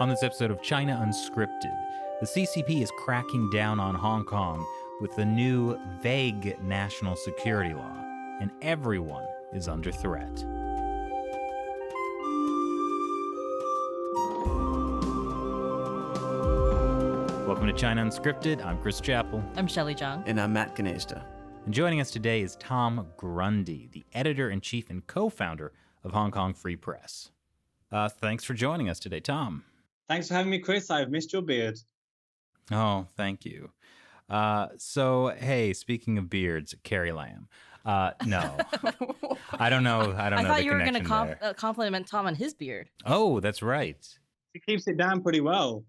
On this episode of China Unscripted, the CCP is cracking down on Hong Kong with the new vague national security law, and everyone is under threat. Welcome to China Unscripted. I'm Chris Chappell. I'm Shelley Zhang. And I'm Matt Gnezda. And joining us today is Tom Grundy, the editor-in-chief and co-founder of Hong Kong Free Press. Thanks for joining us today, Tom. Thanks for having me, Chris. I've missed your beard. Oh, thank you. So, hey, speaking of beards, Carrie Lamb. No, I don't know. I thought you were going to compliment Tom on his beard. Oh, that's right. He keeps it down pretty well.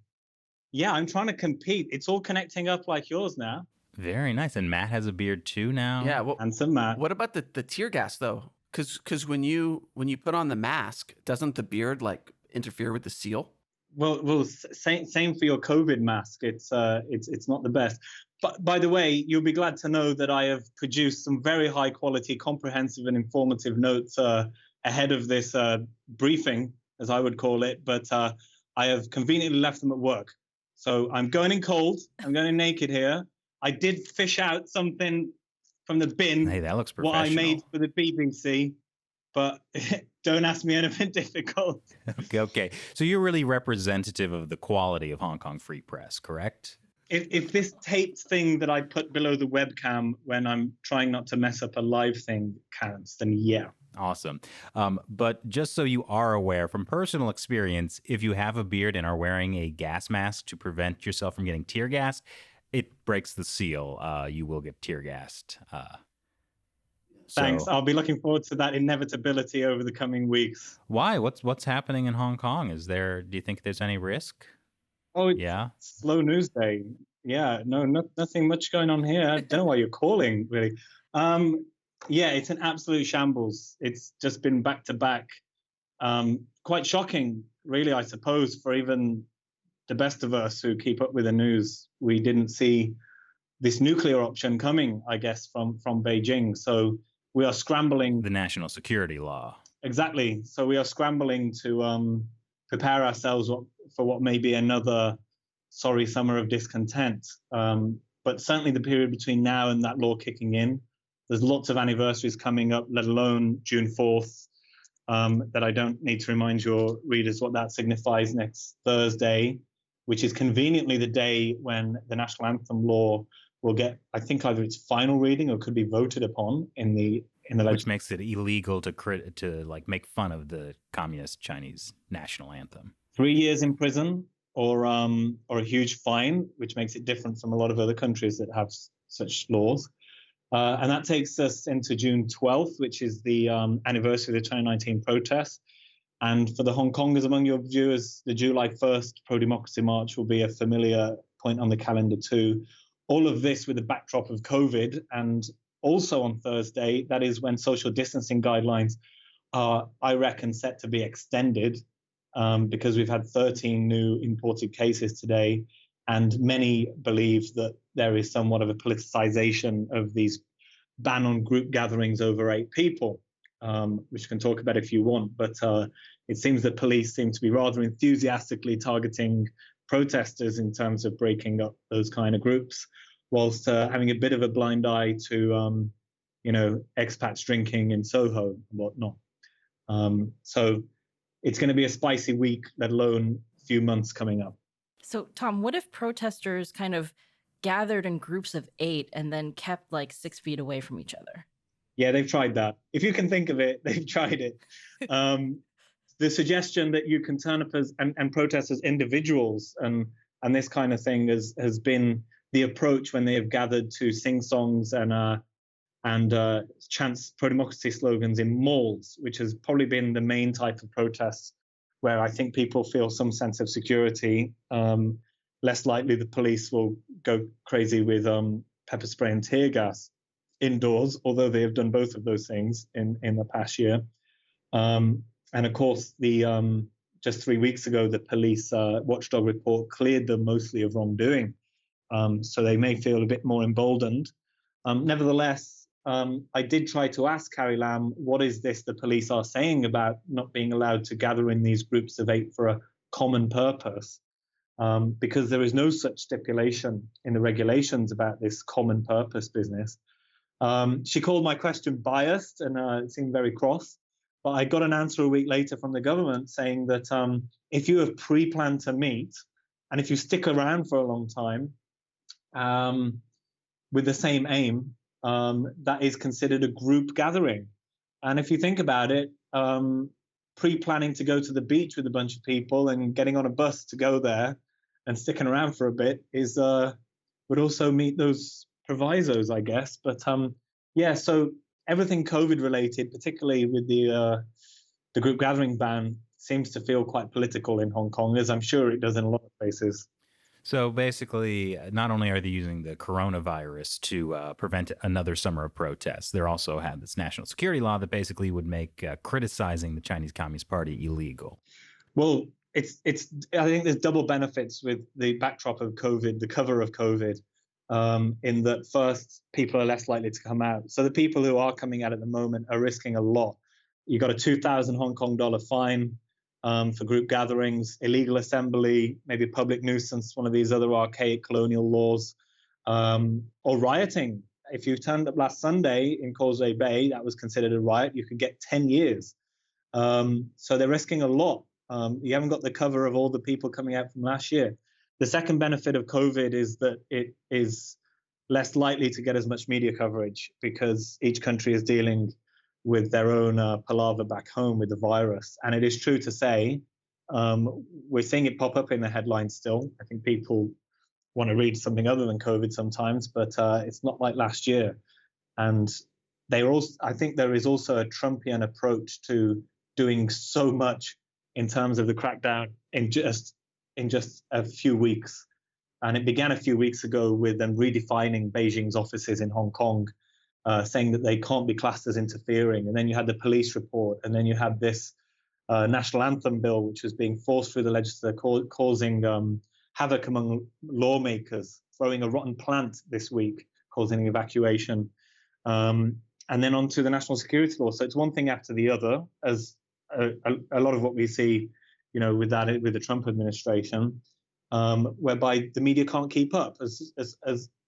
Yeah, I'm trying to compete. It's all connecting up like yours now. Very nice. And Matt has a beard too now. Yeah. Well, and some Matt. What about the tear gas though? Because when you put on the mask, doesn't the beard like interfere with the seal? Well, same for your COVID mask. It's not the best. But by the way, you'll be glad to know that I have produced some very high quality, comprehensive and informative notes ahead of this briefing, as I would call it. But I have conveniently left them at work. So I'm going in cold. I'm going in naked here. I did fish out something from the bin. Hey, that looks professional. What I made for the BBC. But don't ask me anything difficult. Okay. So you're really representative of the quality of Hong Kong Free Press, correct? If this taped thing that I put below the webcam when I'm trying not to mess up a live thing counts, then yeah. Awesome. But just so you are aware, from personal experience, if you have a beard and are wearing a gas mask to prevent yourself from getting tear gassed, it breaks the seal. You will get tear gassed. Thanks. I'll be looking forward to that inevitability over the coming weeks. Why? What's happening in Hong Kong? Do you think there's any risk? Oh, yeah. Slow news day. Yeah, nothing much going on here. I don't know why you're calling, really. Yeah, it's an absolute shambles. It's just been back to back. Quite shocking, really, I suppose, for even the best of us who keep up with the news. We didn't see this nuclear option coming, I guess, from Beijing. So we are scrambling. The national security law. Exactly. So we are scrambling to prepare ourselves for what may be another sorry summer of discontent. But certainly the period between now and that law kicking in, there's lots of anniversaries coming up, let alone June 4th, that I don't need to remind your readers what that signifies next Thursday, which is conveniently the day when the national anthem law will get, I think, either its final reading or could be voted upon in the which makes it illegal to like make fun of the communist Chinese national anthem. 3 years in prison or a huge fine, which makes it different from a lot of other countries that have such laws. And that takes us into June 12th, which is the anniversary of the 2019 protests. And for the Hong Kongers among your viewers, the July 1st pro-democracy march will be a familiar point on the calendar too. All of this with the backdrop of COVID. And also on Thursday, that is when social distancing guidelines are, I reckon, set to be extended because we've had 13 new imported cases today. And many believe that there is somewhat of a politicization of these ban on group gatherings over 8 people, which we can talk about if you want. But it seems that police seem to be rather enthusiastically targeting protesters in terms of breaking up those kind of groups, whilst having a bit of a blind eye to, expats drinking in Soho and whatnot. So it's going to be a spicy week, let alone a few months coming up. So, Tom, what if protesters kind of gathered in groups of 8 and then kept like 6 feet away from each other? Yeah, they've tried that. If you can think of it, they've tried it. The suggestion that you can turn up as and protest as individuals and this kind of thing has been the approach when they have gathered to sing songs and chant pro-democracy slogans in malls, which has probably been the main type of protests where I think people feel some sense of security. Less likely the police will go crazy with pepper spray and tear gas indoors, although they have done both of those things in the past year. And of course, just 3 weeks ago, the police watchdog report cleared them mostly of wrongdoing. So they may feel a bit more emboldened. Nevertheless, I did try to ask Carrie Lamb, what is this the police are saying about not being allowed to gather in these groups of 8 for a common purpose, because there is no such stipulation in the regulations about this common purpose business. She called my question biased and it seemed very cross, but I got an answer a week later from the government saying that if you have pre-planned to meet and if you stick around for a long time with the same aim, that is considered a group gathering. And if you think about it, pre-planning to go to the beach with a bunch of people and getting on a bus to go there and sticking around for a bit is would also meet those provisos, I guess. But yeah, so everything COVID related, particularly with the group gathering ban, seems to feel quite political in Hong Kong, as I'm sure it does in a lot of places. So basically, not only are they using the coronavirus to prevent another summer of protests, they also have this national security law that basically would make criticizing the Chinese Communist Party illegal. Well, it's. I think there's double benefits with the backdrop of COVID, the cover of COVID, in that first, people are less likely to come out. So the people who are coming out at the moment are risking a lot. You got a 2,000 Hong Kong dollar fine for group gatherings, illegal assembly, maybe public nuisance, one of these other archaic colonial laws, or rioting. If you turned up last Sunday in Causeway Bay, that was considered a riot, you could get 10 years. So they're risking a lot. You haven't got the cover of all the people coming out from last year. The second benefit of COVID is that it is less likely to get as much media coverage because each country is dealing with their own palaver back home with the virus. And it is true to say, we're seeing it pop up in the headlines still. I think people want to read something other than COVID sometimes, but it's not like last year. And I think there is also a Trumpian approach to doing so much in terms of the crackdown in just a few weeks. And it began a few weeks ago with them redefining Beijing's offices in Hong Kong, saying that they can't be classed as interfering. And then you had the police report, and then you had this national anthem bill, which was being forced through the legislature, causing havoc among lawmakers, throwing a rotten plant this week, causing evacuation. And then on to the national security law. So it's one thing after the other, as a lot of what we see, with the Trump administration, whereby the media can't keep up.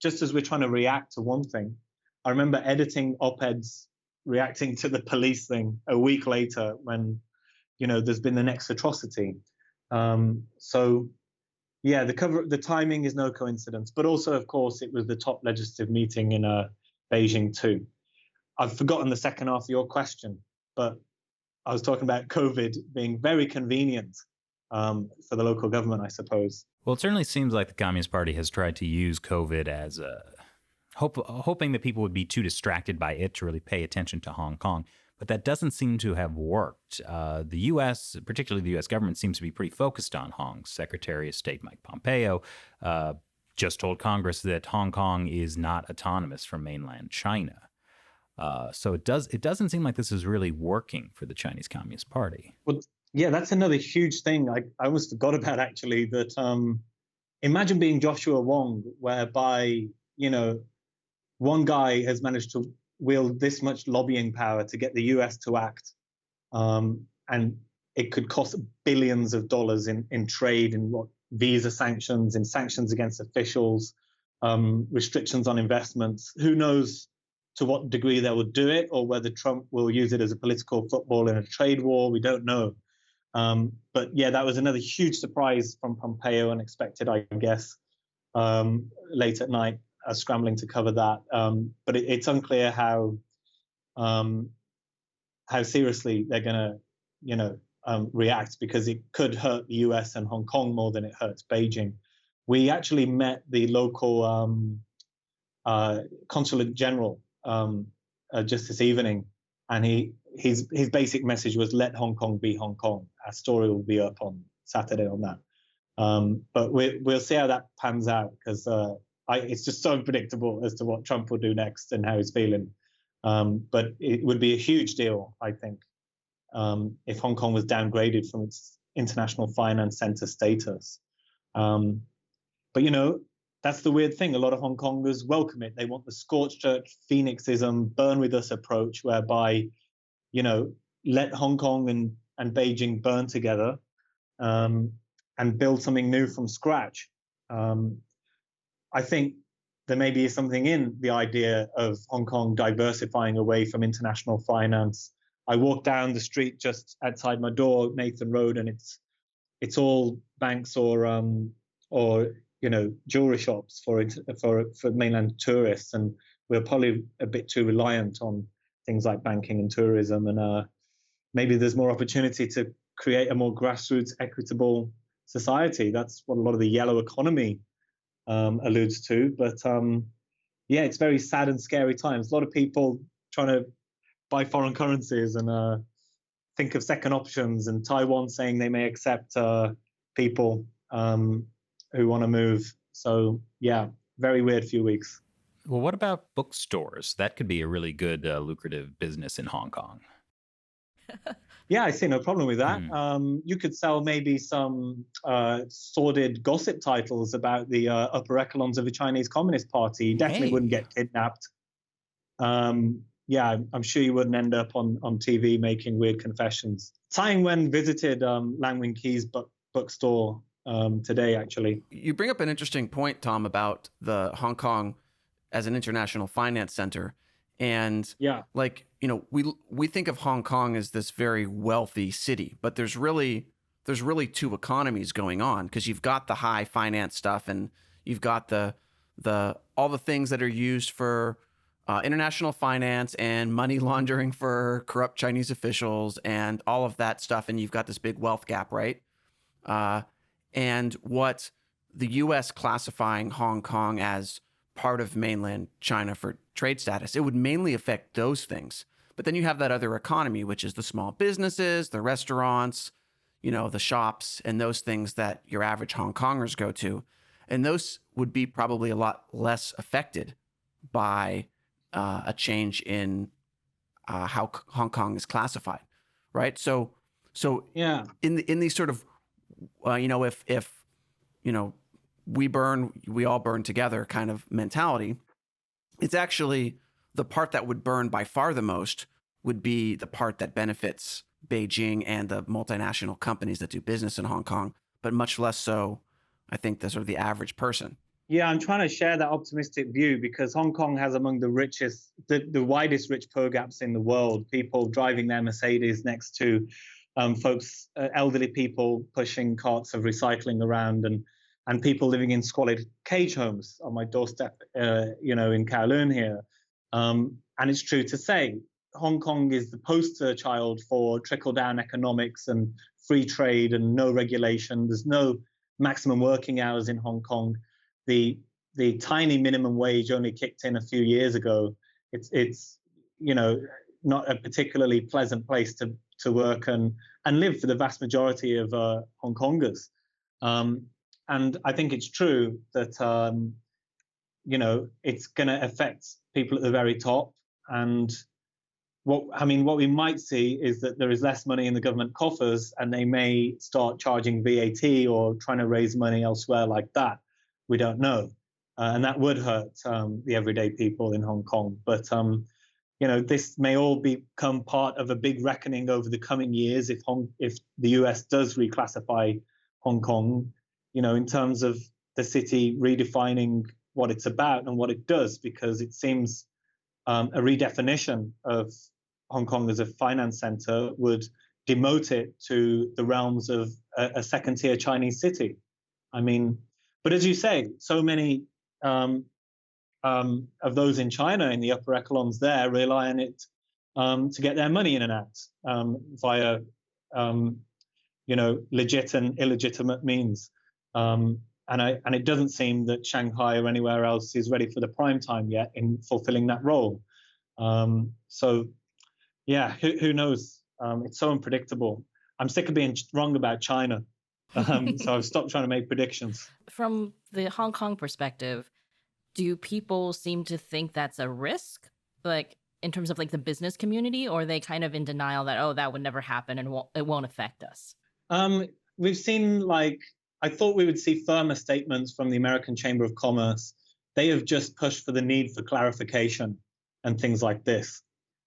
Just as we're trying to react to one thing, I remember editing op-eds reacting to the police thing a week later when, there's been the next atrocity. So, yeah, the timing is no coincidence. But also, of course, it was the top legislative meeting in Beijing too. I've forgotten the second half of your question, but I was talking about COVID being very convenient for the local government, I suppose. Well, it certainly seems like the Communist Party has tried to use COVID as hoping that people would be too distracted by it to really pay attention to Hong Kong. But that doesn't seem to have worked. The U.S., particularly the U.S. government, seems to be pretty focused on Hong. Secretary of State Mike Pompeo just told Congress that Hong Kong is not autonomous from mainland China. So it doesn't seem like this is really working for the Chinese Communist Party. Well, yeah, that's another huge thing. I almost forgot about, actually, that imagine being Joshua Wong, whereby, one guy has managed to wield this much lobbying power to get the US to act. And it could cost billions of dollars in trade, in what visa sanctions, in sanctions against officials, restrictions on investments. Who knows to what degree they will do it, or whether Trump will use it as a political football in a trade war. We don't know. But yeah, that was another huge surprise from Pompeo, unexpected, I guess, late at night, scrambling to cover that. But it's unclear how seriously they're going to, react, because it could hurt the US and Hong Kong more than it hurts Beijing. We actually met the local consulate general just this evening, and his basic message was, let Hong Kong be Hong Kong. Our story will be up on Saturday on that. But we'll see how that pans out, because it's just so unpredictable as to what Trump will do next and how he's feeling. But it would be a huge deal, I think, if Hong Kong was downgraded from its international finance center status. But, that's the weird thing. A lot of Hong Kongers welcome it. They want the scorched earth, Phoenixism, burn with us approach, whereby, let Hong Kong and Beijing burn together. And and build something new from scratch. I think there may be something in the idea of Hong Kong diversifying away from international finance. I walk down the street just outside my door, Nathan Road, and it's all banks or jewelry shops for mainland tourists, and we're probably a bit too reliant on things like banking and tourism, and maybe there's more opportunity to create a more grassroots, equitable society. That's what a lot of the yellow economy alludes to. But yeah, it's very sad and scary times. A lot of people trying to buy foreign currencies and think of second options, and Taiwan saying they may accept people who want to move. So yeah, very weird few weeks. Well, what about bookstores? That could be a really good, lucrative business in Hong Kong. Yeah, I see no problem with that. You could sell maybe some sordid gossip titles about the upper echelons of the Chinese Communist Party. You definitely wouldn't get kidnapped. Yeah, I'm sure you wouldn't end up on TV making weird confessions. Tsai Ing-wen visited Lang Wing Kee's bookstore today, actually. You bring up an interesting point, Tom, about the Hong Kong as an international finance center. And yeah, like, you know, we think of Hong Kong as this very wealthy city, but there's really two economies going on, because you've got the high finance stuff, and you've got the all the things that are used for international finance and money laundering for corrupt Chinese officials and all of that stuff. And you've got this big wealth gap, right? And what the U.S. classifying Hong Kong as part of mainland China for trade status, it would mainly affect those things. But then you have that other economy, which is the small businesses, the restaurants, you know, the shops, and those things that your average Hong Kongers go to. And those would be probably a lot less affected by a change in how Hong Kong is classified, right? So yeah, in these sort of, if we all burn together kind of mentality, it's actually the part that would burn by far the most would be the part that benefits Beijing and the multinational companies that do business in Hong Kong, but much less so, I think, the sort of the average person. Yeah, I'm trying to share that optimistic view, because Hong Kong has among the richest, the widest rich per gaps in the world. People driving their Mercedes next to folks, elderly people pushing carts of recycling around, and people living in squalid cage homes on my doorstep, in Kowloon here. And it's true to say, Hong Kong is the poster child for trickle-down economics and free trade and no regulation. There's no maximum working hours in Hong Kong. The tiny minimum wage only kicked in a few years ago. It's not a particularly pleasant place to work and live for the vast majority of Hong Kongers. And I think it's true that it's going to affect people at the very top. And what we might see is that there is less money in the government coffers, and they may start charging VAT or trying to raise money elsewhere like that. We don't know. And that would hurt the everyday people in Hong Kong. But, this may all become part of a big reckoning over the coming years if the US does reclassify Hong Kong, in terms of the city redefining what it's about and what it does, because it seems a redefinition of Hong Kong as a finance center would demote it to the realms of a second-tier Chinese city. I mean, but as you say, so many of those in China in the upper echelons there rely on it to get their money in and out via legit and illegitimate means. And it doesn't seem that Shanghai or anywhere else is ready for the prime time yet in fulfilling that role. So yeah, who knows? It's so unpredictable. I'm sick of being wrong about China. So I've stopped trying to make predictions. From the Hong Kong perspective, do people seem to think that's a risk, like in terms of like the business community, or are they kind of in denial that, oh, that would never happen and it won't affect us? We've seen, I thought we would see firmer statements from the American Chamber of Commerce. They have just pushed for the need for clarification and things like this.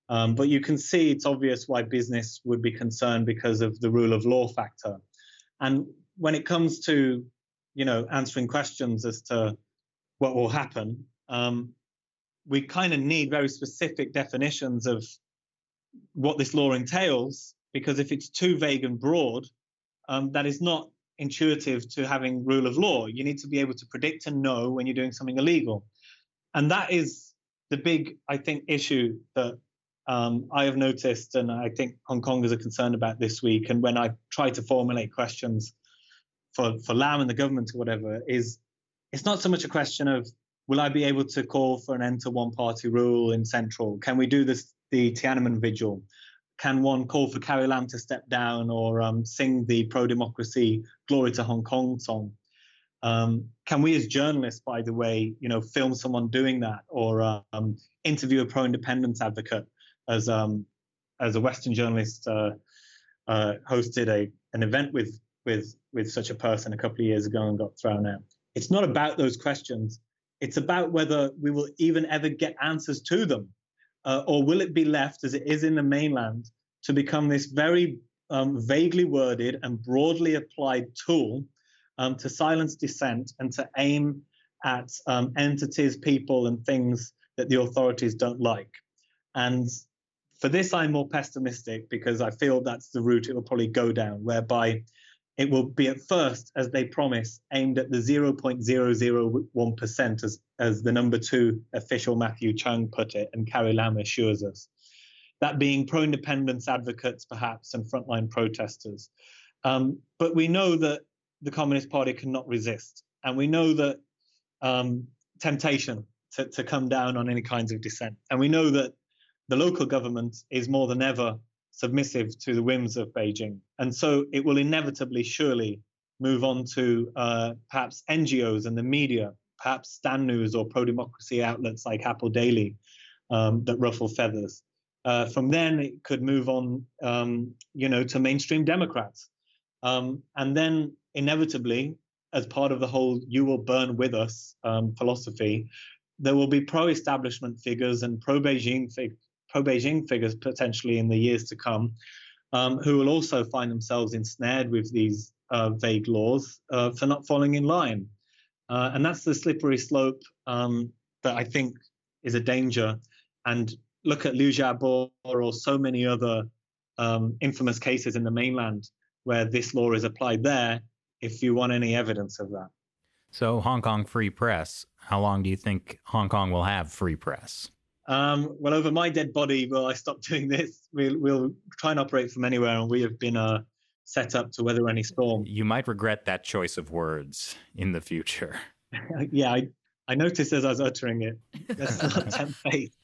But you can see it's obvious why business would be concerned because of the rule of law factor. And when it comes to, answering questions as to what will happen, we kind of need very specific definitions of what this law entails, because if it's too vague and broad, that is not intuitive to having rule of law. You need to be able to predict and know when you're doing something illegal. And that is the big, I think, issue that I have noticed, and I think Hong Kongers are concerned about this week. And when I try to formulate questions for Lam and the government or whatever, is it's not so much a question of, will I be able to call for an end to one-party rule in Central? Can we do this, the Tiananmen Vigil? Can one call for Carrie Lam to step down, or sing the pro-democracy Glory to Hong Kong song? Can we as journalists, by the way, film someone doing that, or interview a pro-independence advocate, as a Western journalist hosted an event with such a person a couple of years ago and got thrown out. It's not about those questions. It's about whether we will even ever get answers to them, or will it be left, as it is in the mainland, to become this very vaguely worded and broadly applied tool to silence dissent and to aim at entities, people, and things that the authorities don't like. And for this, I'm more pessimistic, because I feel that's the route it will probably go down, whereby it will be at first, as they promise, aimed at the 0.001%, as the number 2 official Matthew Chung put it, and Carrie Lam assures us. That being pro-independence advocates, perhaps, and frontline protesters. But we know that the Communist Party cannot resist. And we know that temptation to come down on any kinds of dissent. And we know that the local government is more than ever submissive to the whims of Beijing. And so it will inevitably, surely, move on to perhaps NGOs and the media, perhaps Stan News or pro-democracy outlets like Apple Daily that ruffle feathers. From then, it could move on, to mainstream Democrats. And then, inevitably, as part of the whole "you will burn with us" philosophy, there will be pro-establishment figures and pro-Beijing figures potentially in the years to come, who will also find themselves ensnared with these vague laws for not falling in line. And that's the slippery slope that I think is a danger. And look at Liu Xiaobo or so many other infamous cases in the mainland where this law is applied there, if you want any evidence of that. So Hong Kong free press, how long do you think Hong Kong will have free press? Well, over my dead body, will I stop doing this? We'll try and operate from anywhere, and we have been set up to weather any storm. You might regret that choice of words in the future. Yeah, I noticed as I was uttering it. That's not tempt fate.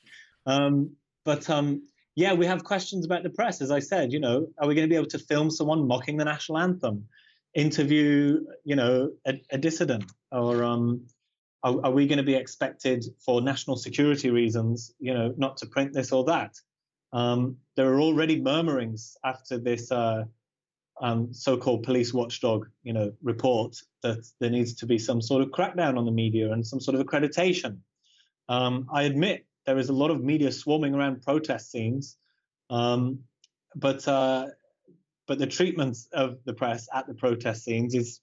Yeah, we have questions about the press. As I said, are we going to be able to film someone mocking the national anthem, interview, a dissident, or are we going to be expected for national security reasons, not to print this or that? There are already murmurings after this so-called police watchdog, report that there needs to be some sort of crackdown on the media and some sort of accreditation. I admit there is a lot of media swarming around protest scenes, but the treatment of the press at the protest scenes is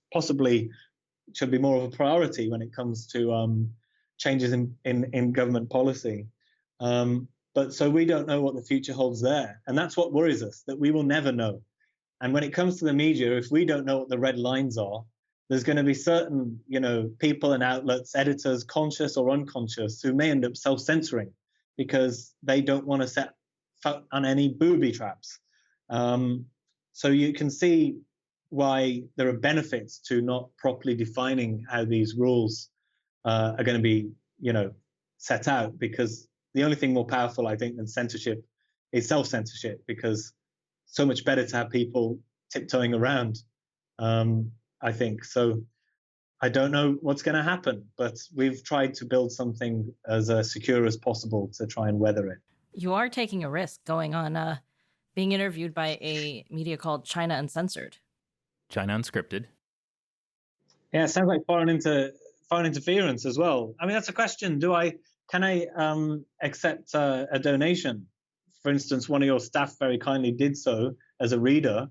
should be more of a priority when it comes to changes in government policy. But so we don't know what the future holds there. And that's what worries us, that we will never know. And when it comes to the media, if we don't know what the red lines are, there's going to be certain, people and outlets, editors, conscious or unconscious, who may end up self-censoring because they don't want to set foot on any booby traps. So you can see why there are benefits to not properly defining how these rules are going to be, set out, because the only thing more powerful, I think, than censorship is self-censorship, because so much better to have people tiptoeing around, I think. So I don't know what's going to happen, but we've tried to build something as secure as possible to try and weather it. You are taking a risk going on being interviewed by a media called China Uncensored. China Unscripted. Yeah, it sounds like foreign interference as well. I mean, that's a question. Can I accept a donation? For instance, one of your staff very kindly did so as a reader,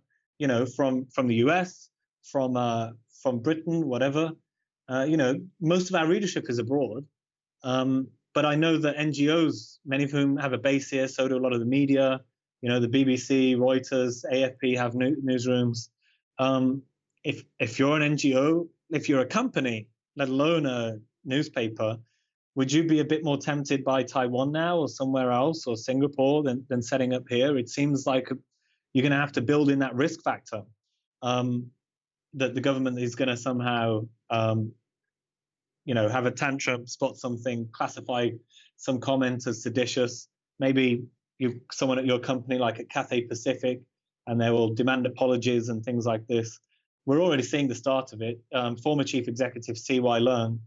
from the US, from Britain, whatever. Most of our readership is abroad. But I know that NGOs, many of whom have a base here, so do a lot of the media. The BBC, Reuters, AFP have newsrooms. If you're an NGO, if you're a company, let alone a newspaper, would you be a bit more tempted by Taiwan now or somewhere else or Singapore than setting up here? It seems like you're going to have to build in that risk factor, that the government is going to somehow, have a tantrum, spot something, classify some comment as seditious. Maybe someone at your company, like at Cathay Pacific, and they will demand apologies and things like this. We're already seeing the start of it. Former Chief Executive C.Y. Leung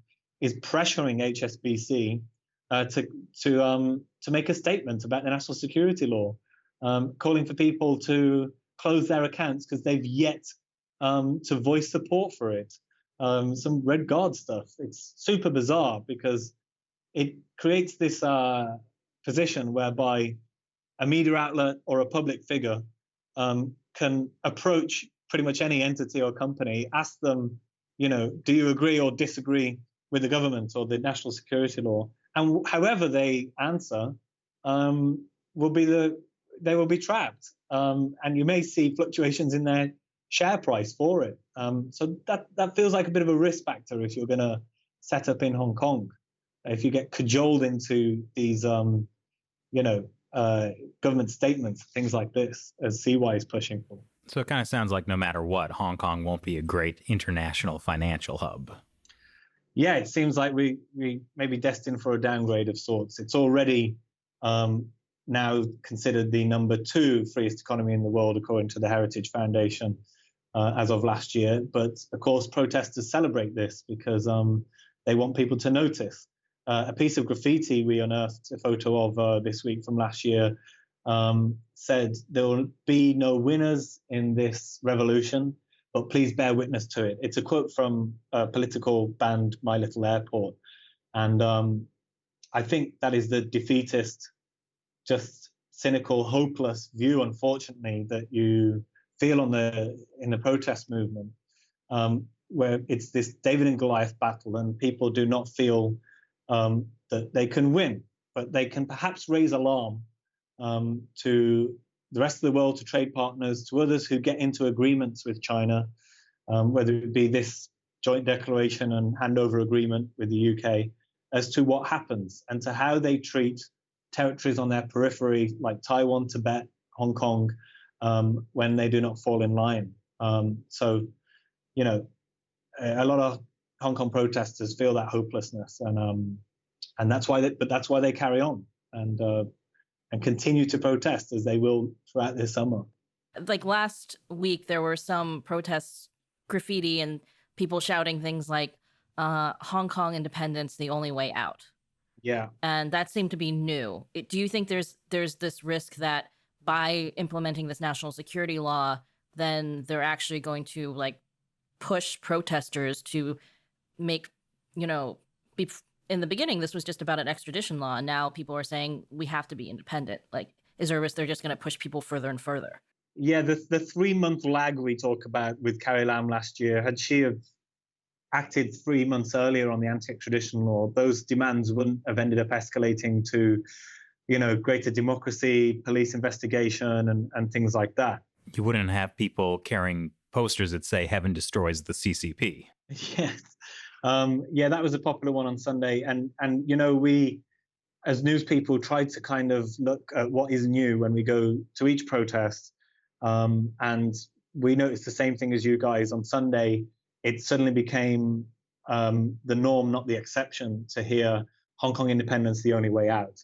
is pressuring HSBC to make a statement about the national security law, calling for people to close their accounts because they've yet to voice support for it. Some Red Guard stuff. It's super bizarre because it creates this position whereby a media outlet or a public figure can approach pretty much any entity or company, ask them, do you agree or disagree with the government or the national security law? And however they answer, they will be trapped. And you may see fluctuations in their share price for it. So that feels like a bit of a risk factor if you're going to set up in Hong Kong. If you get cajoled into these, government statements, things like this, as CY is pushing for. So it kind of sounds like no matter what, Hong Kong won't be a great international financial hub. Yeah, it seems like we may be destined for a downgrade of sorts. It's already now considered the number 2 freest economy in the world, according to the Heritage Foundation, as of last year. But of course, protesters celebrate this because they want people to notice. A piece of graffiti we unearthed a photo of this week from last year said, "There will be no winners in this revolution, but please bear witness to it." It's a quote from a political band, My Little Airport. And I think that is the defeatist, just cynical, hopeless view, unfortunately, that you feel in the protest movement, where it's this David and Goliath battle, and people do not feel that they can win, but they can perhaps raise alarm to the rest of the world, to trade partners, to others who get into agreements with China, whether it be this joint declaration and handover agreement with the UK, as to what happens and to how they treat territories on their periphery, like Taiwan, Tibet, Hong Kong, when they do not fall in line. So, a lot of Hong Kong protesters feel that hopelessness, and that's why they carry on and continue to protest, as they will throughout this summer. Like last week, there were some protests, graffiti, and people shouting things like "Hong Kong independence, the only way out." Yeah, and that seemed to be new. Do you think there's this risk that by implementing this national security law, then they're actually going to push protesters to make, in the beginning, this was just about an extradition law. And now people are saying we have to be independent. Is there a risk they're just going to push people further and further? Yeah, the 3-month lag we talk about with Carrie Lam last year, had she have acted 3 months earlier on the anti-extradition law, those demands wouldn't have ended up escalating to, greater democracy, police investigation, and things like that. You wouldn't have people carrying posters that say "Heaven destroys the CCP." Yes. That was a popular one on Sunday. And we, as news people, tried to kind of look at what is new when we go to each protest. And we noticed the same thing as you guys. On Sunday, it suddenly became the norm, not the exception, to hear Hong Kong independence, the only way out.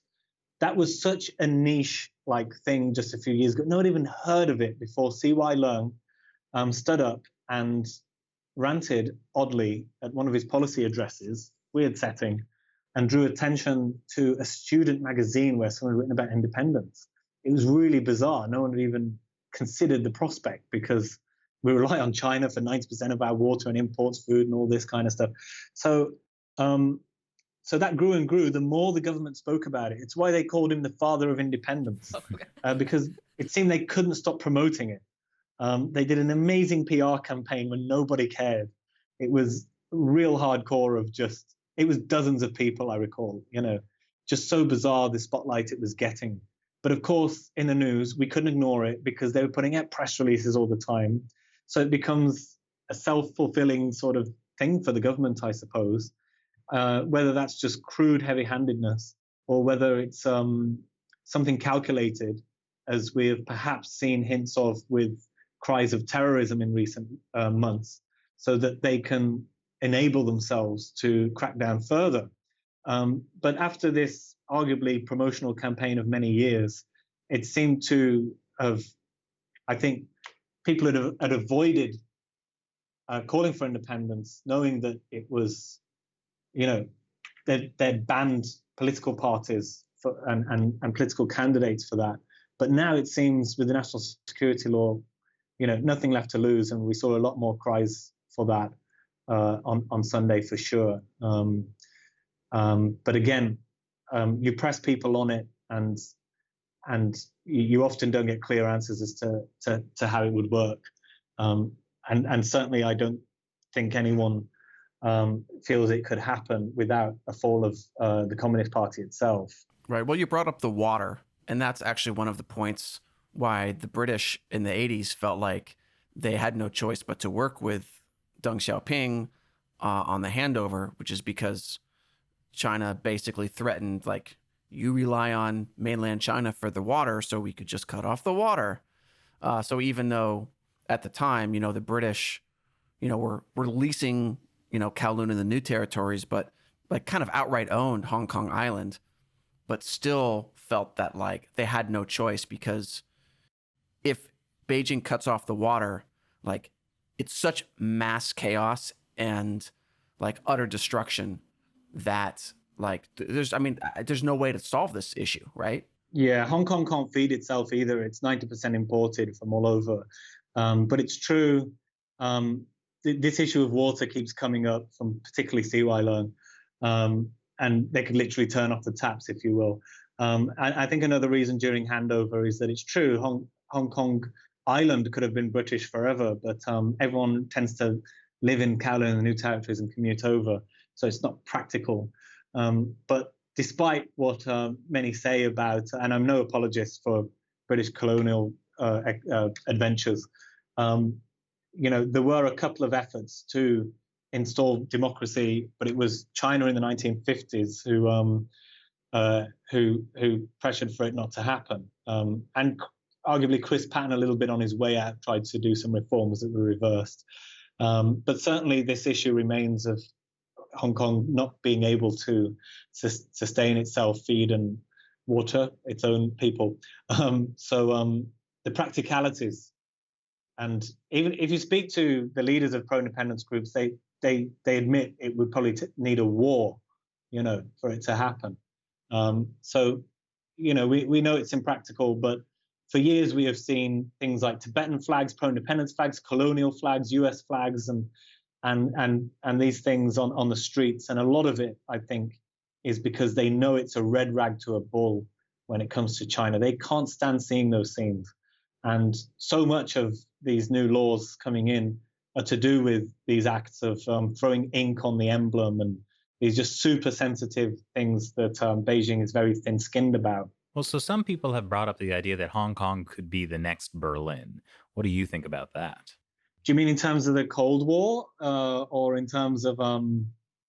That was such a niche thing just a few years ago. No one even heard of it before C.Y. Leung stood up and ranted oddly at one of his policy addresses, weird setting, and drew attention to a student magazine where someone had written about independence. It was really bizarre. No one had even considered the prospect because we rely on China for 90% of our water and imports food and all this kind of stuff. So that grew and grew. The more the government spoke about it, it's why they called him the father of independence, because it seemed they couldn't stop promoting it. They did an amazing PR campaign when nobody cared. It was real hardcore of just, it was dozens of people, I recall, just so bizarre the spotlight it was getting. But of course, in the news, we couldn't ignore it because they were putting out press releases all the time. So it becomes a self-fulfilling sort of thing for the government, I suppose, whether that's just crude heavy-handedness or whether it's something calculated, as we have perhaps seen hints of with cries of terrorism in recent months, so that they can enable themselves to crack down further. But after this arguably promotional campaign of many years, it seemed to have, I think, people had avoided calling for independence, knowing that it was, they'd banned political parties and political candidates for that. But now it seems with the national security law, nothing left to lose, and we saw a lot more cries for that on Sunday for sure. But again, you press people on it, and you often don't get clear answers as to how it would work. And certainly, I don't think anyone feels it could happen without a fall of the Communist Party itself. Right. Well, you brought up the water, and that's actually one of the points why the British in the 80s felt like they had no choice but to work with Deng Xiaoping on the handover, which is because China basically threatened, like, you rely on mainland China for the water, so we could just cut off the water. So even though at the time, the British, were leasing, Kowloon and the New Territories, but like kind of outright owned Hong Kong Island, but still felt that like they had no choice, because if Beijing cuts off the water, like it's such mass chaos and like utter destruction that like there's no way to solve this issue, right? Yeah, Hong Kong can't feed itself either. It's 90% imported from all over. But it's true, this issue of water keeps coming up from particularly Sea Learn, and they could literally turn off the taps, if you will. I think another reason during handover is that it's true, Hong Kong Island could have been British forever, but everyone tends to live in Kowloon and the New Territories and commute over, so it's not practical. But despite what many say about, and I'm no apologist for British colonial adventures, there were a couple of efforts to install democracy, but it was China in the 1950s who pressured for it not to happen. And arguably Chris Patten, a little bit on his way out, tried to do some reforms that were reversed. But certainly this issue remains of Hong Kong not being able to sustain itself, feed and water its own people. So the practicalities, and even if you speak to the leaders of pro-independence groups, they admit it would probably need a war, for it to happen. So, we know it's impractical, but for years we have seen things like Tibetan flags, pro-independence flags, colonial flags, US flags, and these things on the streets. And a lot of it, I think, is because they know it's a red rag to a bull when it comes to China. They can't stand seeing those scenes. And so much of these new laws coming in are to do with these acts of throwing ink on the emblem and these just super sensitive things that Beijing is very thin-skinned about. Well, so some people have brought up the idea that Hong Kong could be the next Berlin. What do you think about that? Do you mean in terms of the Cold War or in terms of...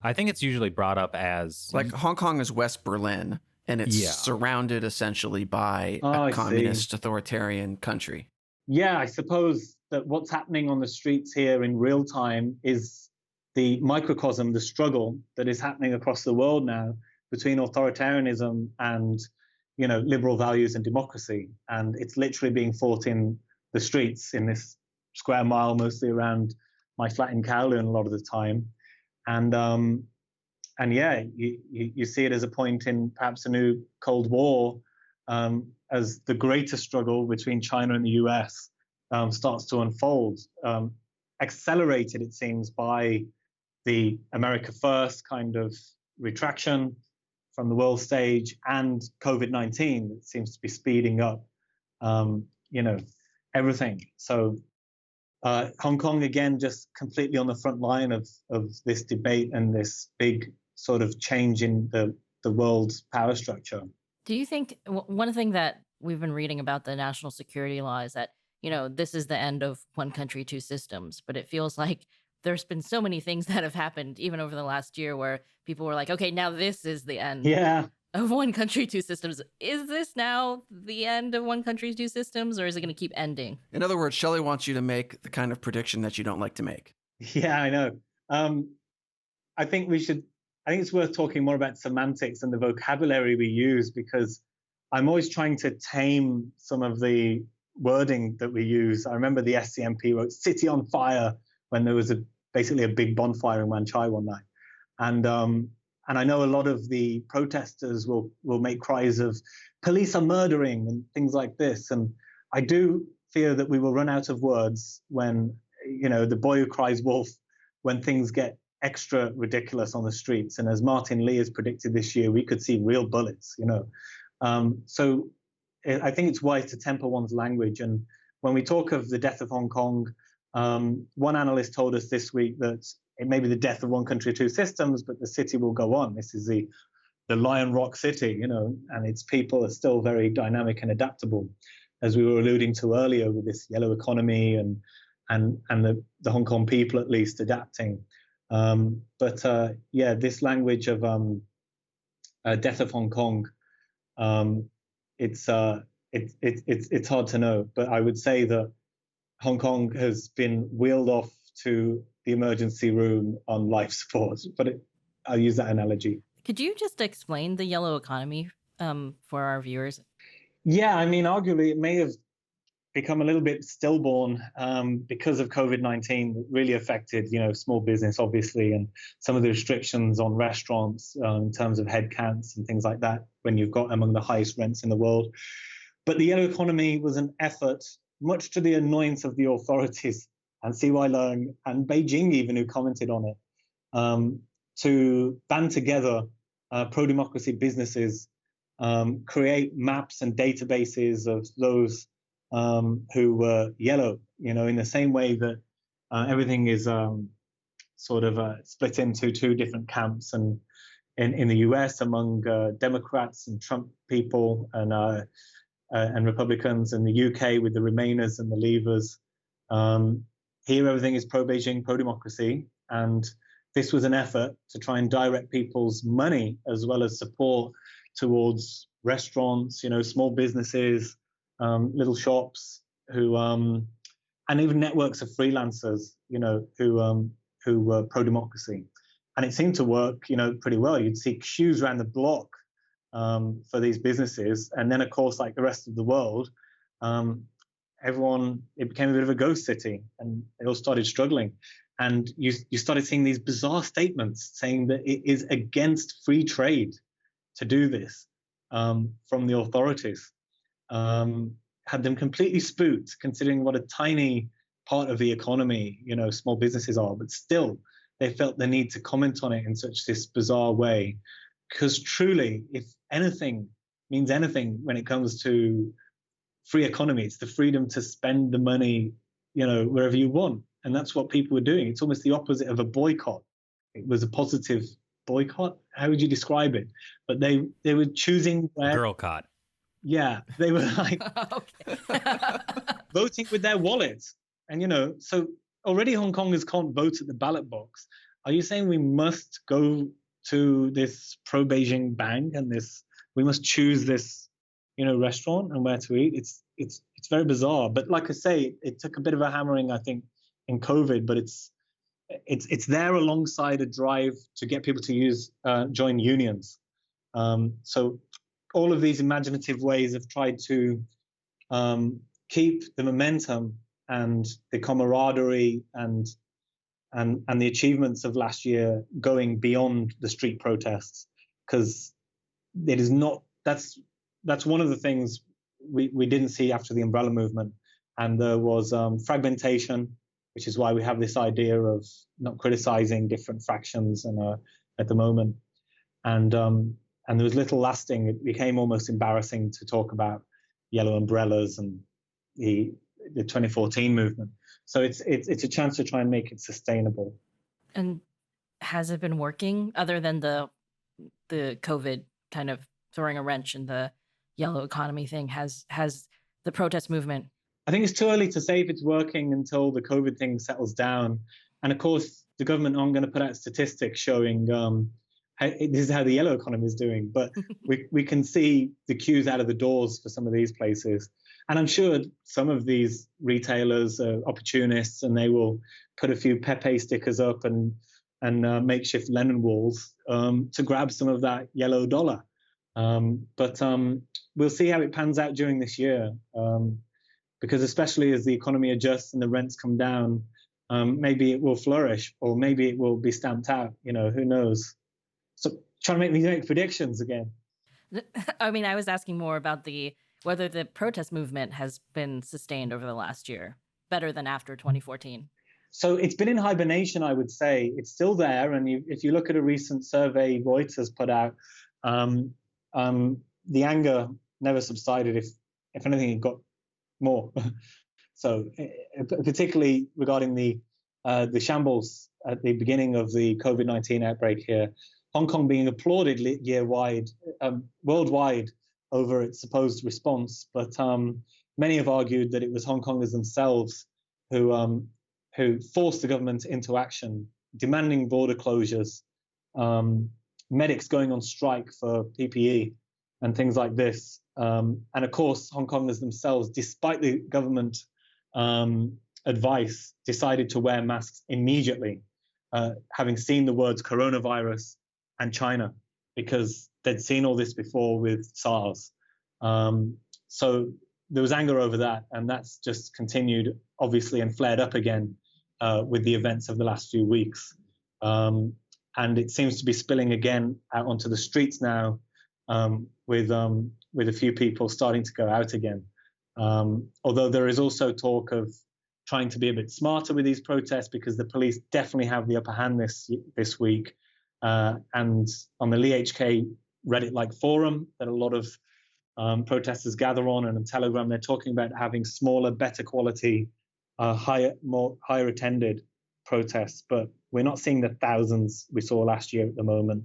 I think it's usually brought up as... Like Hong Kong is West Berlin, and it's surrounded essentially by a communist authoritarian country. Yeah, I suppose that what's happening on the streets here in real time is the microcosm, the struggle that is happening across the world now between authoritarianism and, liberal values and democracy. And it's literally being fought in the streets in this square mile, mostly around my flat in Kowloon a lot of the time. And yeah, you see it as a point in perhaps a new Cold War, as the greater struggle between China and the US starts to unfold, accelerated, it seems, by the America First kind of retraction from the world stage and COVID-19 that seems to be speeding up, everything. So Hong Kong, again, just completely on the front line of this debate and this big sort of change in the world's power structure. Do you think one thing that we've been reading about the national security law is that, this is the end of one country, two systems, but it feels like there's been so many things that have happened even over the last year where people were like, okay, now this is the end Yeah. of one country, two systems. Is this now the end of one country, two systems, or is it going to keep ending? In other words, Shelley wants you to make the kind of prediction that you don't like to make. Yeah, I know. I think it's worth talking more about semantics and the vocabulary we use, because I'm always trying to tame some of the wording that we use. I remember the SCMP wrote "city on fire" when there was basically a big bonfire in Wan Chai one night, and I know a lot of the protesters will make cries of "police are murdering" and things like this. And I do fear that we will run out of words when, the boy who cries wolf, when things get extra ridiculous on the streets. And as Martin Lee has predicted this year, we could see real bullets, So I think it's wise to temper one's language. And when we talk of the death of Hong Kong, one analyst told us this week that it may be the death of one country, two systems, but the city will go on. This is the Lion Rock city, and its people are still very dynamic and adaptable, as we were alluding to earlier with this yellow economy and the Hong Kong people at least adapting. This language of death of Hong Kong, it's hard to know. But I would say that Hong Kong has been wheeled off to the emergency room on life support. But I'll use that analogy. Could you just explain the yellow economy for our viewers? Yeah, I mean, arguably it may have become a little bit stillborn because of COVID-19 that really affected, small business, obviously, and some of the restrictions on restaurants in terms of headcounts and things like that when you've got among the highest rents in the world. But the yellow economy was an effort, much to the annoyance of the authorities and CY Leung and Beijing even, who commented on it, to band together pro-democracy businesses, create maps and databases of those who were yellow, in the same way that everything is split into two different camps, and in the US among Democrats and Trump people and Republicans, and the UK with the Remainers and the Leavers. Here everything is pro-Beijing, pro-democracy, and this was an effort to try and direct people's money as well as support towards restaurants, small businesses, little shops, who and even networks of freelancers, who were pro-democracy. And it seemed to work, pretty well. You'd see queues around the block for these businesses, and then, of course, like the rest of the world, it became a bit of a ghost city, and they all started struggling. And you started seeing these bizarre statements saying that it is against free trade to do this from the authorities. Had them completely spooked, considering what a tiny part of the economy, small businesses are, but still they felt the need to comment on it in such this bizarre way. Because truly, if anything means anything when it comes to free economy, it's the freedom to spend the money, wherever you want. And that's what people were doing. It's almost the opposite of a boycott. It was a positive boycott. How would you describe it? But they were choosing where... Girl caught. Yeah, they were like voting with their wallets. And, so already Hong Kongers can't vote at the ballot box. Are you saying we must go to this pro-Beijing bang and we must choose this, restaurant and where to eat? It's very bizarre. But like I say, it took a bit of a hammering, I think, in COVID, but it's there alongside a drive to get people to join unions. So all of these imaginative ways have tried to keep the momentum and the camaraderie and the achievements of last year going beyond the street protests, because it is not. That's one of the things we didn't see after the umbrella movement, and there was fragmentation, which is why we have this idea of not criticizing different fractions at the moment, and there was little lasting. It became almost embarrassing to talk about yellow umbrellas and the 2014 movement. So it's a chance to try and make it sustainable. And has it been working other than the COVID kind of throwing a wrench in the yellow economy thing? Has the protest movement? I think it's too early to say if it's working until the COVID thing settles down. And of course, the government aren't going to put out statistics showing this is how the yellow economy is doing. But we can see the queues out of the doors for some of these places. And I'm sure some of these retailers are opportunists, and they will put a few Pepe stickers up and makeshift Lenin walls to grab some of that yellow dollar. But we'll see how it pans out during this year, because especially as the economy adjusts and the rents come down, maybe it will flourish, or maybe it will be stamped out. Who knows? So trying to make predictions again. I mean, I was asking more about whether the protest movement has been sustained over the last year, better than after 2014. So it's been in hibernation, I would say. It's still there. And if you look at a recent survey Reuters put out, the anger never subsided. If anything, it got more. So particularly regarding the shambles at the beginning of the COVID-19 outbreak here, Hong Kong being applauded worldwide over its supposed response. But many have argued that it was Hong Kongers themselves who forced the government into action, demanding border closures, medics going on strike for PPE and things like this. And of course, Hong Kongers themselves, despite the government advice, decided to wear masks immediately, having seen the words coronavirus and China, because they'd seen all this before with SARS. So there was anger over that, and that's just continued, obviously, and flared up again with the events of the last few weeks. And it seems to be spilling again out onto the streets now, with a few people starting to go out again. Although there is also talk of trying to be a bit smarter with these protests, because the police definitely have the upper hand this week. And on the Lee HK Reddit-like forum that a lot of protesters gather on, and on Telegram, they're talking about having smaller, better quality, higher attended protests. But we're not seeing the thousands we saw last year at the moment,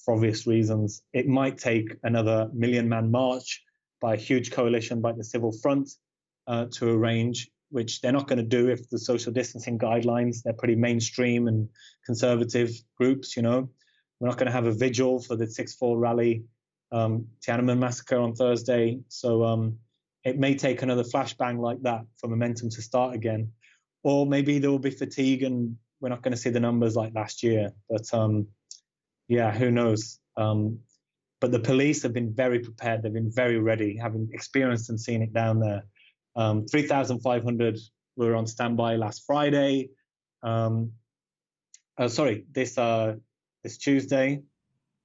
for obvious reasons. It might take another million-man march by a huge coalition, by the Civil Front, to arrange, which they're not going to do if the social distancing guidelines, they're pretty mainstream and conservative groups. We're not going to have a vigil for the 6-4 rally, Tiananmen massacre on Thursday. So it may take another flashbang like that for momentum to start again. Or maybe there will be fatigue and we're not going to see the numbers like last year. But yeah, who knows? But the police have been very prepared. They've been very ready, having experienced and seen it down there. 3,500 were on standby last Friday. This Tuesday.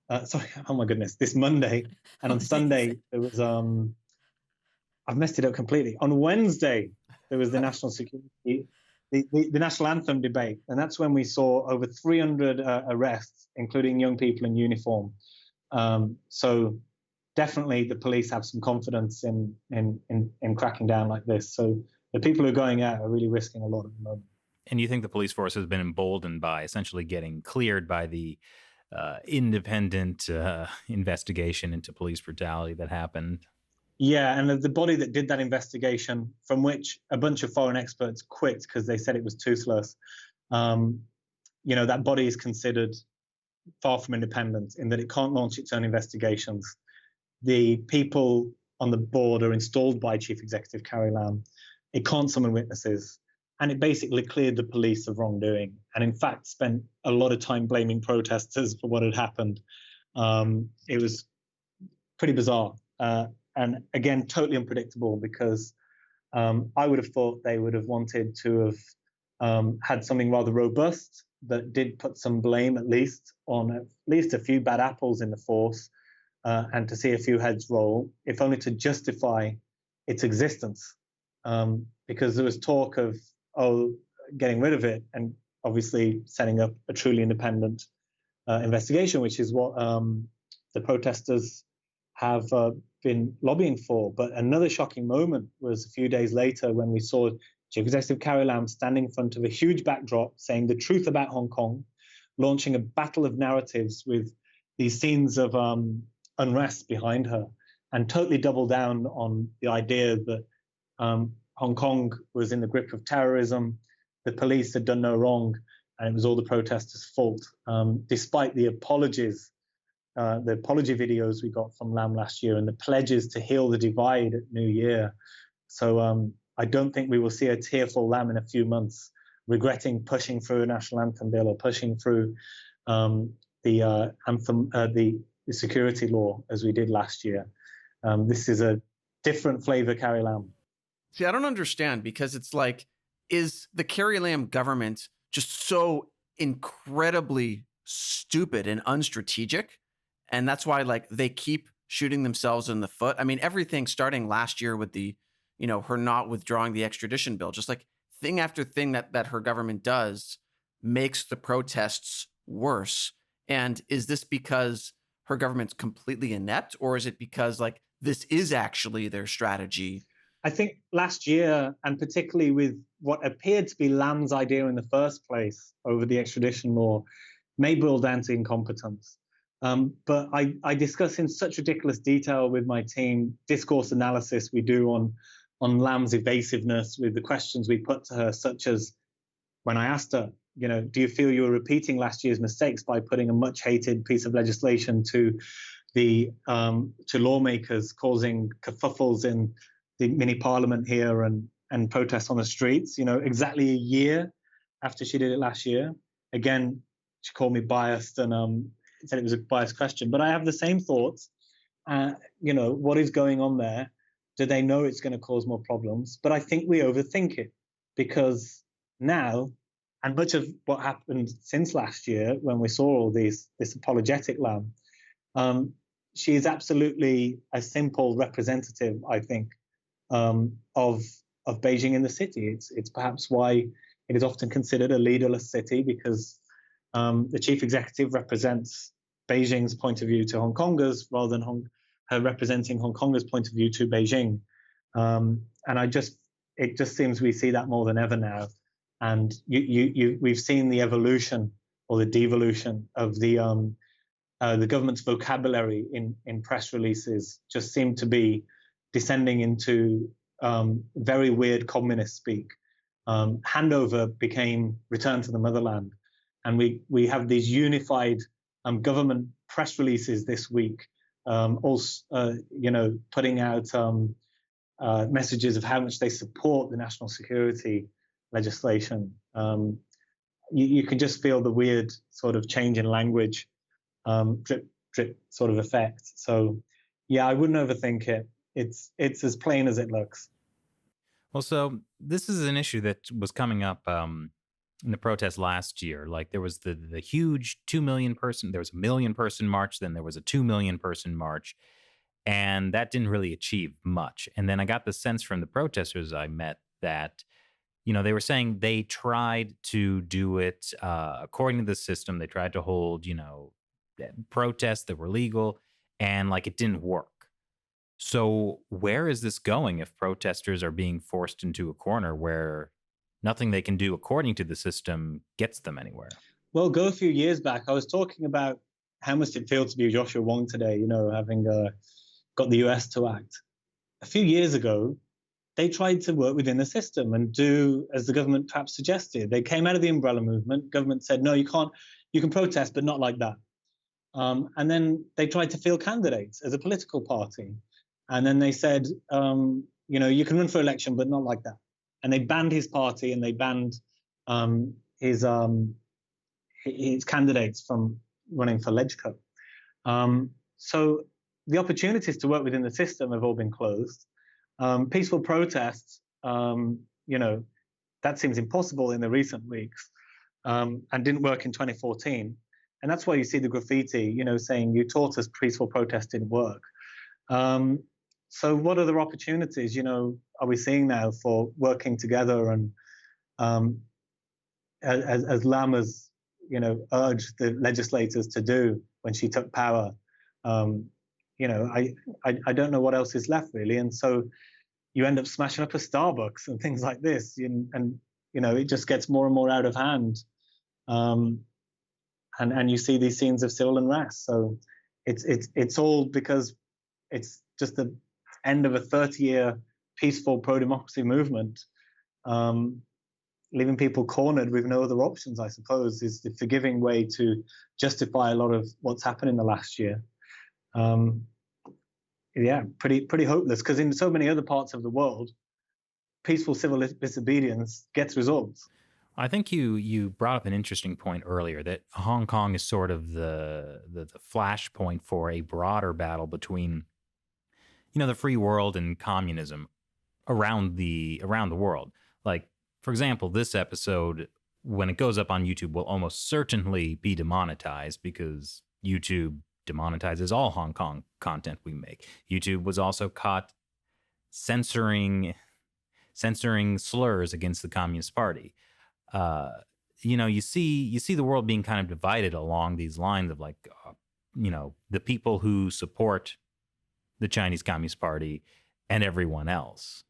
Oh my goodness, this Monday. And on Sunday, there was, I've messed it up completely. On Wednesday, there was the national security, the national anthem debate. And that's when we saw over 300 arrests, including young people in uniform. So definitely the police have some confidence in cracking down like this. So the people who are going out are really risking a lot at the moment. And you think the police force has been emboldened by essentially getting cleared by the independent investigation into police brutality that happened? Yeah, and the body that did that investigation, from which a bunch of foreign experts quit because they said it was toothless, that body is considered far from independent in that it can't launch its own investigations. The people on the board are installed by Chief Executive Carrie. It can't summon witnesses. And it basically cleared the police of wrongdoing, and in fact spent a lot of time blaming protesters for what had happened. It was pretty bizarre, and again, totally unpredictable, because I would have thought they would have wanted to have had something rather robust that did put some blame at least a few bad apples in the force, and to see a few heads roll, if only to justify its existence. Because there was talk of getting rid of it, and obviously setting up a truly independent investigation, which is what the protesters have been lobbying for. But another shocking moment was a few days later when we saw Chief Executive Carrie Lam standing in front of a huge backdrop saying the truth about Hong Kong, launching a battle of narratives with these scenes of unrest behind her, and totally double down on the idea that Hong Kong was in the grip of terrorism, the police had done no wrong, and it was all the protesters' fault, despite the apology videos we got from Lam last year and the pledges to heal the divide at New Year. So I don't think we will see a tearful Lam in a few months, pushing through a national anthem bill or pushing through the security law as we did last year. This is a different flavor Carrie Lam. See, I don't understand, because it's like, is the Carrie Lam government just so incredibly stupid and unstrategic? And that's why, like, they keep shooting themselves in the foot. I mean, everything starting last year with the, her not withdrawing the extradition bill, just like thing after thing that her government does makes the protests worse. And is this because her government's completely inept, or is it because, like, this is actually their strategy? I think last year, and particularly with what appeared to be Lam's idea in the first place over the extradition law, may boil down to incompetence. But I discuss in such ridiculous detail with my team discourse analysis we do on Lam's evasiveness with the questions we put to her, such as when I asked her, do you feel you were repeating last year's mistakes by putting a much hated piece of legislation to lawmakers, causing kerfuffles in the mini parliament here and protests on the streets, exactly a year after she did it last year. Again, she called me biased and said it was a biased question, but I have the same thoughts. What is going on there? Do they know it's going to cause more problems? But I think we overthink it, because now, and much of what happened since last year when we saw all this apologetic Lam, she is absolutely a simple representative, I think, of Beijing in the city. It's perhaps why it is often considered a leaderless city, because the chief executive represents Beijing's point of view to Hong Kongers rather than her representing Hong Kongers' point of view to Beijing. And it just seems we see that more than ever now. And we've seen the evolution or the devolution of the government's vocabulary in press releases just seem to be descending into very weird communist speak. Handover became return to the motherland. And we have these unified government press releases this week, putting out messages of how much they support the national security legislation. You can just feel the weird sort of change in language, drip sort of effect. So, yeah, I wouldn't overthink it. It's as plain as it looks. Well, so this is an issue that was coming up in the protest last year. Like, there was the huge 2 million person, there was a 1 million person march, then there was a 2 million person march, and that didn't really achieve much. And then I got the sense from the protesters I met that, they were saying they tried to do it according to the system. They tried to hold, protests that were legal, and like it didn't work. So where is this going if protesters are being forced into a corner where nothing they can do according to the system gets them anywhere? Well, go a few years back. I was talking about how much it feels to be Joshua Wong today, having got the US to act. A few years ago, they tried to work within the system and do as the government perhaps suggested. They came out of the umbrella movement. Government said, no, you can't. You can protest, but not like that. And then they tried to field candidates as a political party. And then they said, you can run for election, but not like that. And they banned his party and they banned his candidates from running for LegCo. So the opportunities to work within the system have all been closed. Peaceful protests, that seems impossible in the recent weeks, and didn't work in 2014. And that's why you see the graffiti, saying you taught us peaceful protest didn't work. So what other opportunities, are we seeing now for working together? And as Lam has, urged the legislators to do when she took power, I don't know what else is left really. And so you end up smashing up a Starbucks and things like this, and it just gets more and more out of hand. And you see these scenes of civil unrest. So it's all because it's just the end of a 30-year peaceful pro-democracy movement, leaving people cornered with no other options, I suppose, is the forgiving way to justify a lot of what's happened in the last year. Pretty hopeless, because in so many other parts of the world, peaceful civil disobedience gets results. I think you brought up an interesting point earlier that Hong Kong is sort of the flashpoint for a broader battle between, the free world and communism around the world. Like, for example, this episode, when it goes up on YouTube, will almost certainly be demonetized because YouTube demonetizes all Hong Kong content we make. YouTube was also caught censoring slurs against the Communist Party. You see the world being kind of divided along these lines of like, the people who support the Chinese Communist Party and everyone else.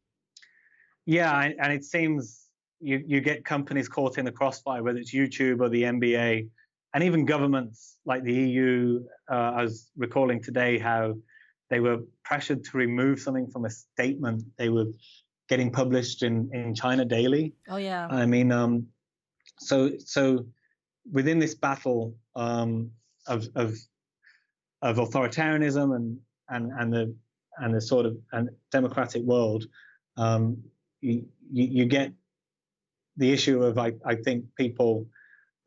Yeah, and it seems you get companies caught in the crossfire, whether it's YouTube or the NBA, and even governments like the EU. I was recalling today how they were pressured to remove something from a statement they were getting published in China daily. Oh yeah. I mean, so within this battle of authoritarianism and the sort of democratic world, you get the issue of I think people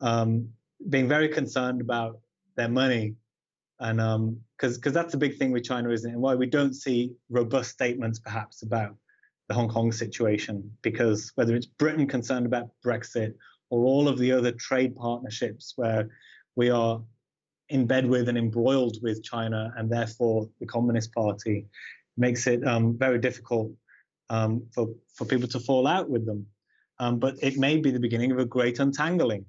being very concerned about their money, and because that's the big thing with China, isn't it? And why we don't see robust statements perhaps about the Hong Kong situation, because whether it's Britain concerned about Brexit or all of the other trade partnerships where we are in bed with and embroiled with China, and therefore the Communist Party, makes it very difficult for people to fall out with them. But it may be the beginning of a great untangling.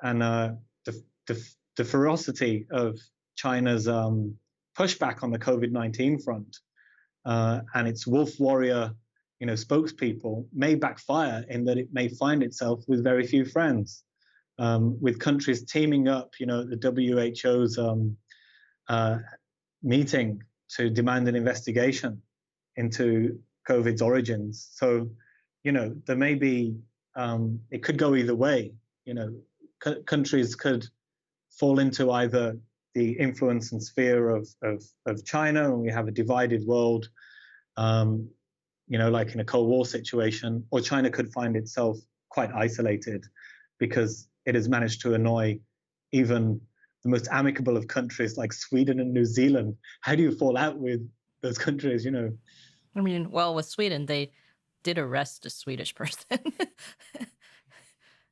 And the ferocity of China's pushback on the COVID-19 front and its wolf warrior, spokespeople may backfire in that it may find itself with very few friends, with countries teaming up, at the WHO's meeting to demand an investigation into COVID's origins. So, there may be, it could go either way. Countries could fall into either the influence and sphere of China, and we have a divided world, like in a Cold War situation, or China could find itself quite isolated because it has managed to annoy even the most amicable of countries like Sweden and New Zealand. How do you fall out with those countries, I mean, well, with Sweden, they did arrest a Swedish person.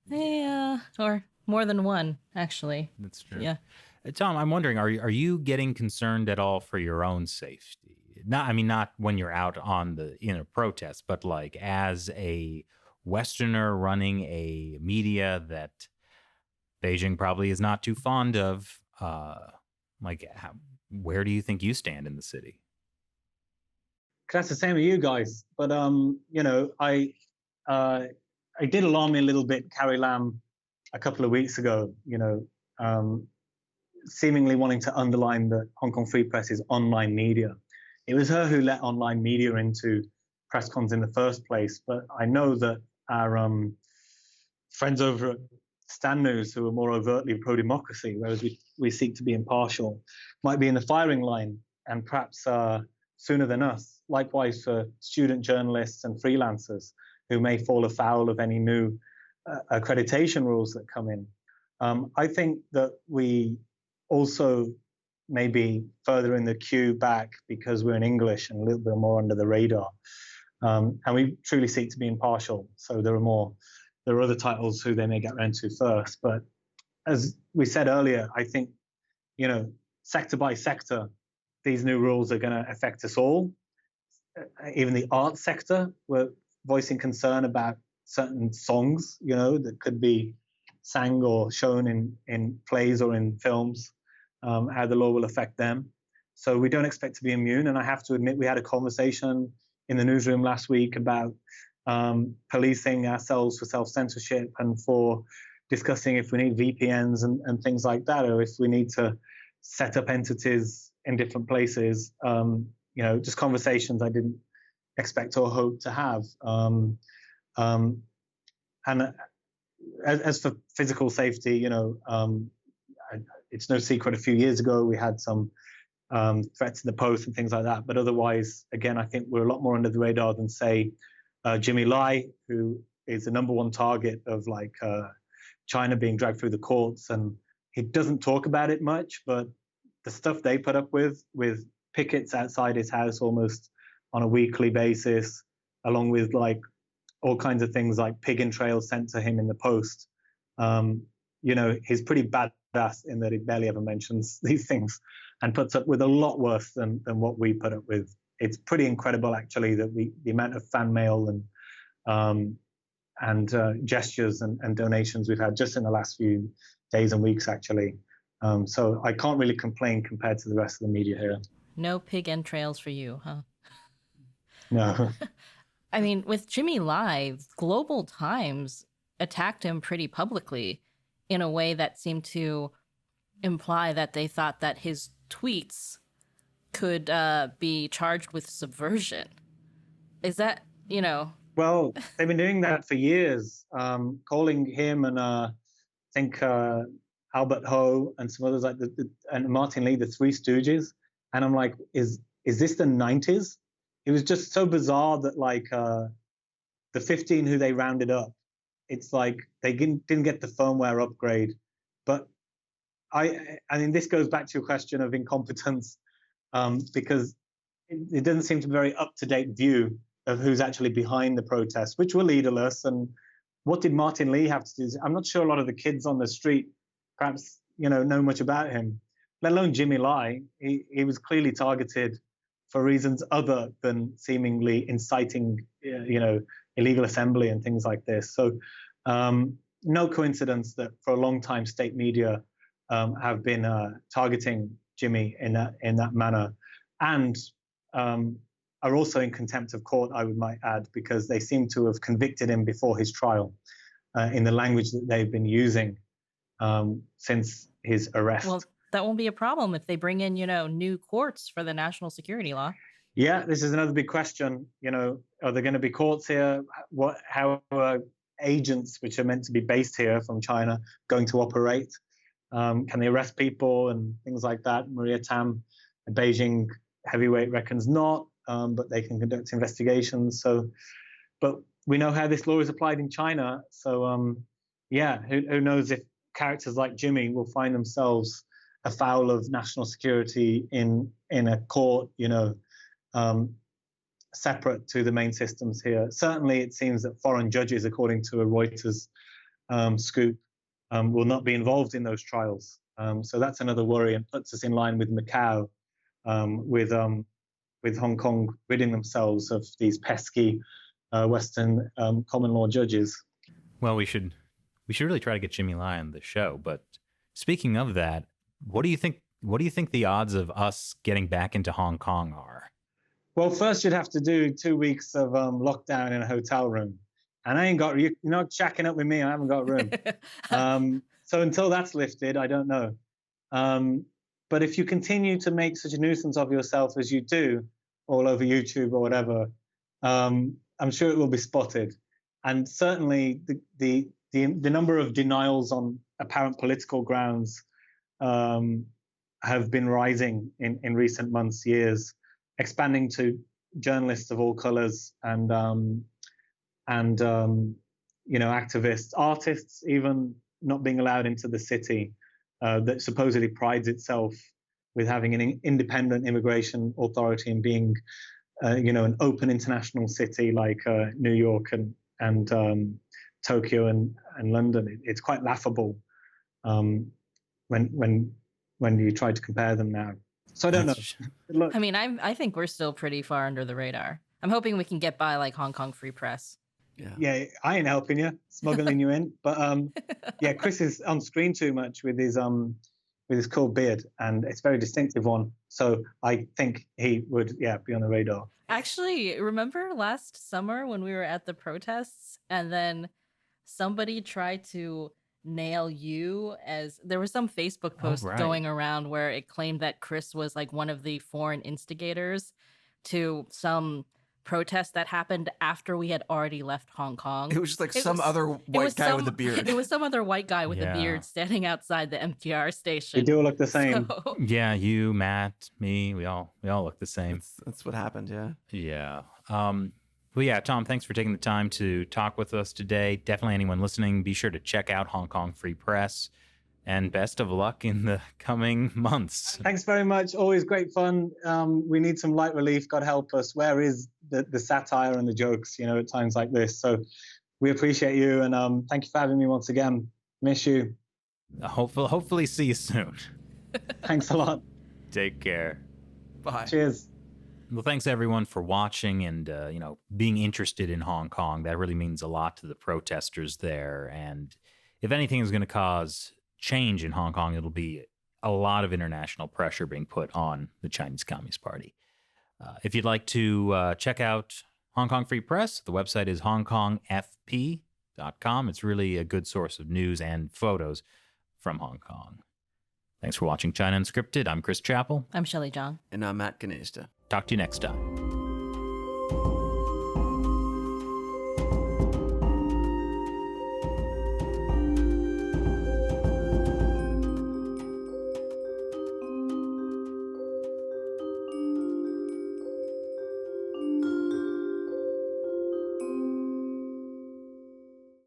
Yeah, or more than one, actually. That's true. Yeah. Tom, I'm wondering, are you getting concerned at all for your own safety? Not when you're out on the protest, but like as a Westerner running a media that Beijing probably is not too fond of. Where do you think you stand in the city? That's the same with you guys. But I did alarm me a little bit, Carrie Lam, a couple of weeks ago, seemingly wanting to underline that Hong Kong Free Press is online media. It was her who let online media into press cons in the first place. But I know that our friends over at Stan News, who are more overtly pro-democracy, whereas we seek to be impartial, might be in the firing line, and perhaps sooner than us. Likewise for student journalists and freelancers who may fall afoul of any new accreditation rules that come in. I think that we also may be further in the queue back because we're in English and a little bit more under the radar. And we truly seek to be impartial. So there are other titles who they may get around to first. But as we said earlier, I think, sector by sector, these new rules are going to affect us all. Even the arts sector, we're voicing concern about certain songs, that could be sang or shown in plays or in films, how the law will affect them. So we don't expect to be immune. And I have to admit, we had a conversation in the newsroom last week about policing ourselves for self-censorship and for discussing if we need VPNs and things like that, or if we need to set up entities in different places. Just conversations I didn't expect or hope to have. And as for physical safety, it's no secret a few years ago we had some threats in the post and things like that. But otherwise, again, I think we're a lot more under the radar than, say, Jimmy Lai, who is the number one target of China being dragged through the courts. And he doesn't talk about it much, but the stuff they put up with pickets outside his house almost on a weekly basis, along with all kinds of things like pig entrails sent to him in the post. He's pretty badass in that he barely ever mentions these things and puts up with a lot worse than what we put up with. It's pretty incredible, actually, that the amount of fan mail and gestures and donations we've had just in the last few days and weeks, actually. So I can't really complain compared to the rest of the media here. No pig entrails for you, huh? No. I mean, with Jimmy Lai, Global Times attacked him pretty publicly in a way that seemed to imply that they thought that his tweets could be charged with subversion. Is that, Well, they've been doing that for years, calling him and I think Albert Ho and some others and Martin Lee, the Three Stooges. And I'm like, is this the 90s? It was just so bizarre that the 15 who they rounded up, it's like they didn't get the firmware upgrade. But I mean, this goes back to your question of incompetence, because it doesn't seem to be a very up-to-date view of who's actually behind the protests, which were leaderless. And what did Martin Lee have to do? I'm not sure a lot of the kids on the street perhaps know much about him, let alone Jimmy Lai. He was clearly targeted for reasons other than seemingly inciting illegal assembly and things like this. So no coincidence that for a long time state media have been targeting Jimmy in that manner, and are also in contempt of court, I might add, because they seem to have convicted him before his trial in the language that they've been using since his arrest. Well, that won't be a problem if they bring in, new courts for the national security law. Yeah, this is another big question. Are there going to be courts here? How are agents, which are meant to be based here from China, going to operate? Can they arrest people and things like that? Maria Tam, a Beijing heavyweight, reckons not, but they can conduct investigations. So, but we know how this law is applied in China. So, who knows if characters like Jimmy will find themselves afoul of national security in a court, separate to the main systems here. Certainly, it seems that foreign judges, according to a Reuters scoop, will not be involved in those trials. So that's another worry and puts us in line with Macau, with Hong Kong ridding themselves of these pesky Western common law judges. Well, we should really try to get Jimmy Lai on the show. But speaking of that, what do you think the odds of us getting back into Hong Kong are? Well, first you'd have to do 2 weeks of lockdown in a hotel room. And I ain't got, you're not shacking up with me. I haven't got a room. So until that's lifted, I don't know. But if you continue to make such a nuisance of yourself as you do all over YouTube or whatever, I'm sure it will be spotted. And certainly the number of denials on apparent political grounds have been rising in recent months, years, expanding to journalists of all colors and activists, artists even not being allowed into the city that supposedly prides itself with having an independent immigration authority and being, an open international city like New York and Tokyo and London. It's quite laughable when you try to compare them now. So I don't know. Look, I mean, I think we're still pretty far under the radar. I'm hoping we can get by like Hong Kong Free Press. Yeah, I ain't helping you, smuggling you in. But Chris is on screen too much with his with his cool beard, and it's a very distinctive one. So I think he would, be on the radar. Actually, remember last summer when we were at the protests and then somebody tried to nail you as there was some Facebook post right. going around where it claimed that Chris was like one of the foreign instigators to some protest that happened after we had already left Hong Kong. It was just like some other white guy with a beard. It was some other white guy with a beard standing outside the MTR station. They do all look the same. So, Yeah, you, Matt, me, we all look the same. That's what happened, yeah. Yeah. Well, yeah, Tom, thanks for taking the time to talk with us today. Definitely anyone listening, be sure to check out Hong Kong Free Press. And best of luck in the coming months. Thanks very much. Always great fun. We need some light relief. God help us. Where is the satire and the jokes, at times like this? So we appreciate you. And thank you for having me once again. Miss you. Hopefully see you soon. Thanks a lot. Take care. Bye. Cheers. Well, thanks everyone for watching and, being interested in Hong Kong. That really means a lot to the protesters there. And if anything is going to cause change in Hong Kong, it'll be a lot of international pressure being put on the Chinese Communist Party. If you'd like to check out Hong Kong Free Press, the website is hongkongfp.com. It's really a good source of news and photos from Hong Kong. Thanks for watching China Unscripted. I'm Chris Chappell. I'm Shelley John. And I'm Matt Canesta. Talk to you next time.